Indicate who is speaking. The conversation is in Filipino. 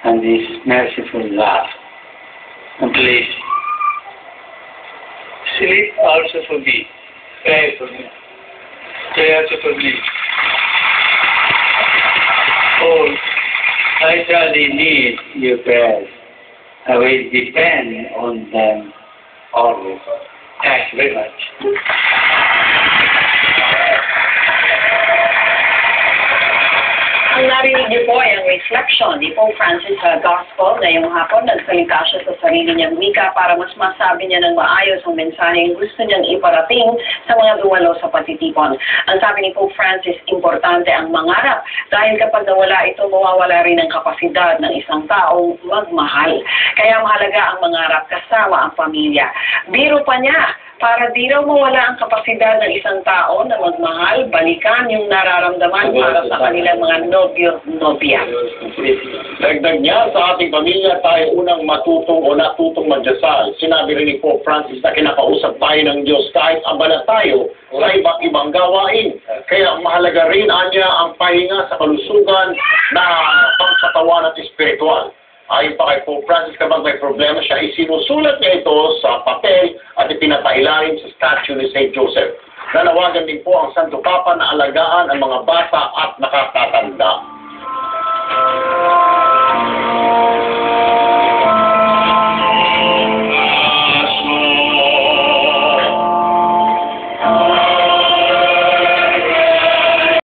Speaker 1: and His merciful love. And please, sleep also for me. Pray for me. Pray also for me. Oh, I truly need your prayers. I will depend on them always. Thanks very much.
Speaker 2: Ang narinig niyo po ay ang reflection ni Pope Francis sa Gospel ngayong hapon. Nagsalita siya sa sarili niyang wika para mas masabi niya ng maayos ang mensaheng gusto niyang iparating sa mga dumalo sa patitipon. Ang sabi ni Pope Francis, importante ang mangarap dahil kapag nawala ito, mawawala rin ang kapasidad ng isang taong magmahal. Kaya mahalaga ang mangarap kasama ang pamilya. Biro pa niya, para di raw mawala ang kapasidad ng isang tao na magmahal, balikan yung nararamdaman para sa kanilang mga nobyo-nobya.
Speaker 3: Dagdag niya, sa ating pamilya tayo unang matutong o natutong magdasal. Sinabi rin ni Pope Francis na kinakausap tayo ng Diyos kahit abala tayo sa iba't ibang gawain. Kaya mahalaga rin anya ang pahinga sa kalusugan na pangkatawan at espiritual. Ayon pa kay Pope Francis, kapag may problema siya, isinusulat niya ito sa papel at ipinapailalim sa statue ni St. Joseph. Nanawagan din po ang Santo Papa na alagaan ang mga bata at nakatatanda.